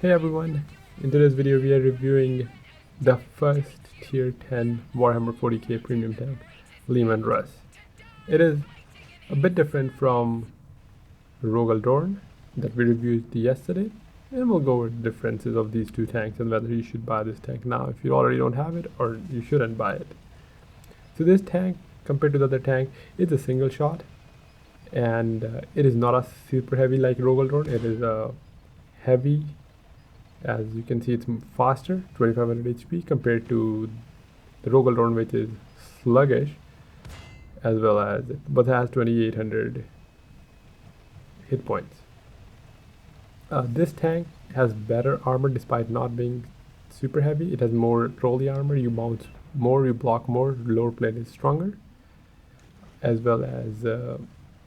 Hey everyone, in today's video we are reviewing the first tier 10 Warhammer 40K premium tank, Leman Russ. It is a bit different from Rogaldorn that we reviewed yesterday, and we'll go over the differences of these two tanks and whether you should buy this tank now if you already don't have it or you shouldn't buy it. So this tank, compared to the other tank, is a single shot, and it is not a super heavy like Rogaldorn. It is a heavy. As you can see, it's faster, 2500 HP compared to the Rogaldorn, which is sluggish, as well as but has 2800 hit points. This tank has better armor despite not being super heavy. It has more trolley armor. You bounce more, you block more. Lower plate is stronger, as well as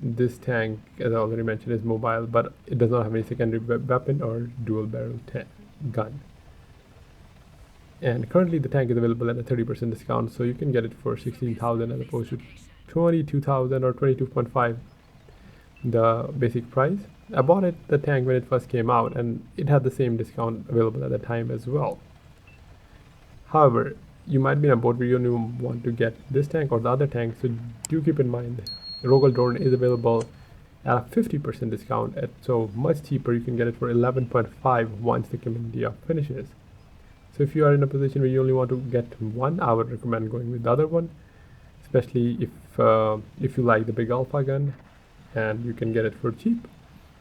this tank, as I already mentioned, is mobile, but it does not have any secondary weapon or dual barrel gun. And currently the tank is available at a 30% discount, so you can get it for 16,000 as opposed to 22,000 or 22.5 the basic price. I bought the tank when it first came out, and it had the same discount available at the time as well. However, you might be in a boat where you only want to get this tank or the other tank, so do keep in mind Rogaldorn is available at a 50% discount, so much cheaper. You can get it for 11.5 once the community finishes. So if you are in a position where you only want to get one, I would recommend going with the other one, especially if you like the big alpha gun, and you can get it for cheap,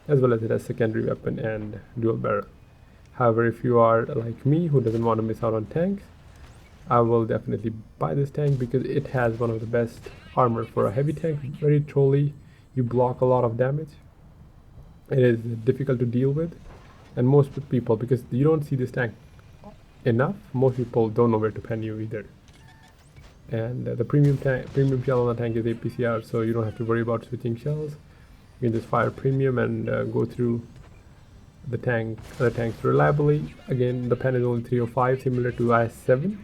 as well as it has secondary weapon and dual barrel. However, if you are like me who doesn't want to miss out on tanks, I will definitely buy this tank because it has one of the best armor for a heavy tank. Very trolley, you block a lot of damage. It is difficult to deal with, and most people, because you don't see this tank enough, most people don't know where to pen you either. And the premium shell on the tank is APCR, so you don't have to worry about switching shells. You can just fire premium and go through the other tanks reliably. Again, the pen is only 305, similar to IS-7,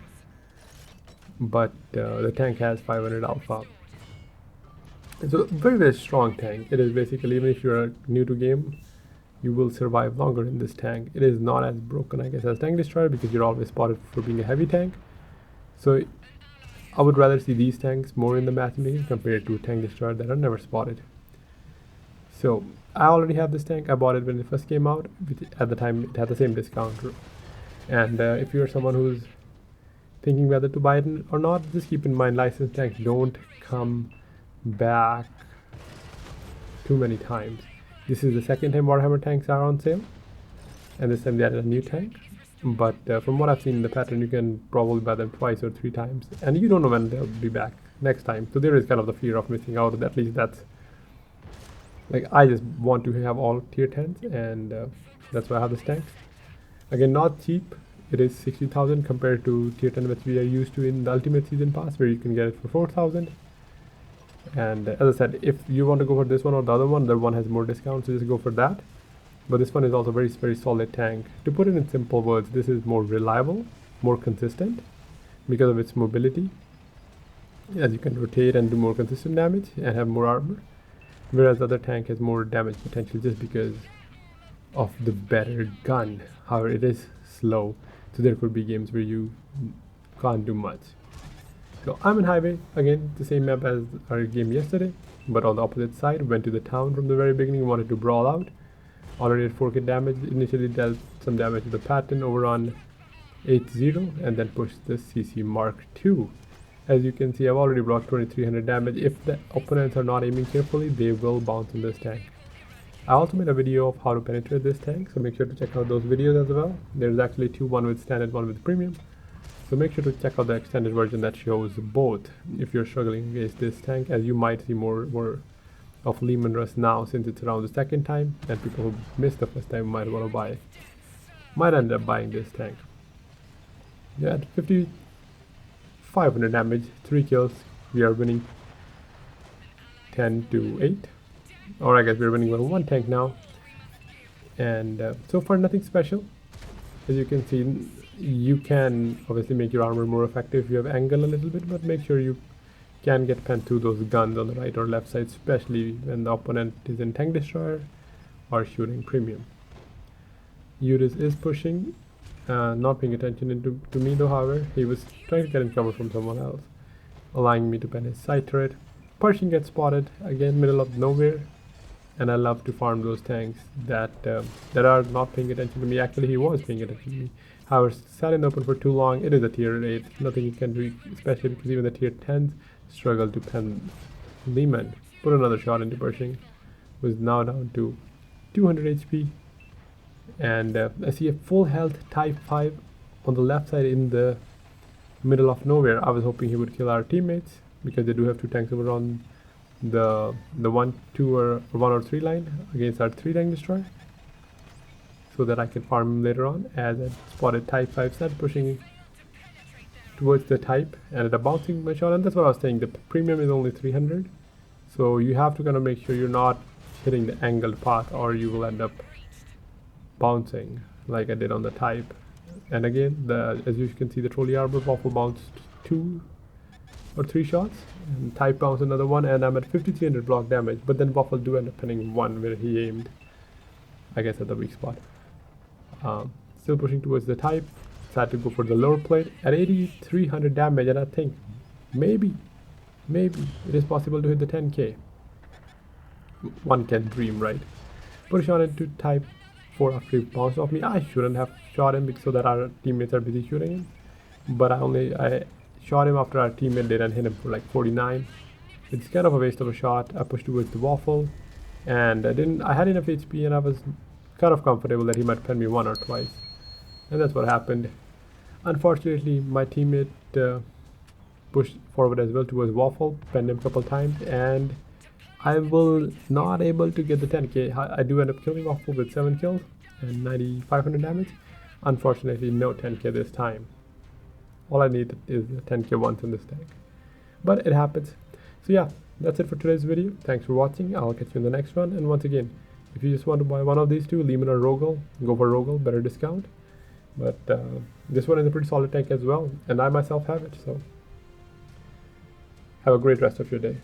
but the tank has 500 alpha. It's a very strong tank. It is basically, even if you're new to game, you will survive longer in this tank. It is not as broken, I guess, as Tank Destroyer, because you're always spotted for being a heavy tank. So I would rather see these tanks more in the matchmaking compared to Tank Destroyer that are never spotted. So I already have this tank. I bought it when it first came out. At the time it had the same discount, and if you're someone who's thinking whether to buy it or not, just keep in mind licensed tanks don't come back too many times. This is the second time Warhammer tanks are on sale, and this time they added a new tank, but from what I've seen in the pattern, you can probably buy them twice or three times, and you don't know when they'll be back next time. So there is kind of the fear of missing out. At least that's, like, I just want to have all tier 10s, and that's why I have this tank. Again, not cheap. It is 60,000 compared to tier 10, which we are used to in the Ultimate Season Pass, where you can get it for 4,000. And as I said, if you want to go for this one or the other one has more discounts, so just go for that. But this one is also very solid tank. To put it in simple words, this is more reliable, more consistent because of its mobility, as you can rotate and do more consistent damage and have more armor, whereas the other tank has more damage potential just because of the better gun. However, it is slow, so there could be games where you can't do much. So I'm in Highway, again, the same map as our game yesterday, but on the opposite side. Went to the town from the very beginning, wanted to brawl out. Already at 4k damage, initially dealt some damage to the Patton over on 8-0, and then pushed the CC Mark II. As you can see, I've already brought 2300 damage. If the opponents are not aiming carefully, they will bounce in this tank. I also made a video of how to penetrate this tank, so make sure to check out those videos as well. There's actually two, one with standard, one with premium. So make sure to check out the extended version that shows both if you're struggling against this tank, as you might see more of Leman Russ now, since it's around the second time, and people who missed the first time might end up buying this tank. Yeah, at 5,500 damage, 3 kills, we are winning 10-8, or I guess we're winning with one tank now, and so far nothing special. As you can see, you can obviously make your armor more effective if you have angle a little bit, but make sure you can get penned through those guns on the right or left side, especially when the opponent is in Tank Destroyer or shooting premium. Eudes is pushing, not paying attention to me though. However, he was trying to get in cover from someone else, allowing me to pen his side turret. Pershing gets spotted again, middle of nowhere, and I love to farm those tanks that are not paying attention to me. Actually, he was paying attention to me. However, sat in the open for too long. It is a tier 8, nothing you can do, especially because even the tier 10s struggle to pen Leman. Put another shot into Pershing, who is now down to 200 HP. And I see a full health Type 5 on the left side in the middle of nowhere. I was hoping he would kill our teammates, because they do have 2 tanks over on the 1, 2 or 1 or 3 line against our 3 tank destroyer, so that I can farm him later on. As I spotted Type 5 start pushing towards the Type and ended up bouncing my shot. And that's what I was saying, the premium is only 300, so you have to kind of make sure you're not hitting the angled path, or you will end up bouncing like I did on the Type. And again, as you can see, the trolley arbor waffle bounced 2 or 3 shots, and Type bounced another one, and I'm at 5300 block damage. But then waffle do end up pinning 1 where he aimed, I guess, at the weak spot. Still pushing towards the Type. Had to go for the lower plate at 8300 damage, and I think maybe it is possible to hit the 10k. One can dream, right? Push on into Type 4 after he bounced off me. I shouldn't have shot him so that our teammates are busy shooting him, but I shot him after our teammate did and hit him for like 49. It's kind of a waste of a shot. I pushed towards the waffle, and I had enough HP, and I was kind of comfortable that he might pen me 1 or twice, and that's what happened. Unfortunately, my teammate pushed forward as well towards waffle, penned him a couple times, and I will not able to get the 10k. I do end up killing waffle with 7 kills and 9500 damage. Unfortunately, no 10k this time. All I need is 10k once in this tank, but it happens. So yeah, that's it for today's video. Thanks for watching. I'll catch you in the next one. And once again, if you just want to buy one of these two, Leman or Rogel, go for Rogel, better discount. But this one is a pretty solid tank as well, and I myself have it. So have a great rest of your day.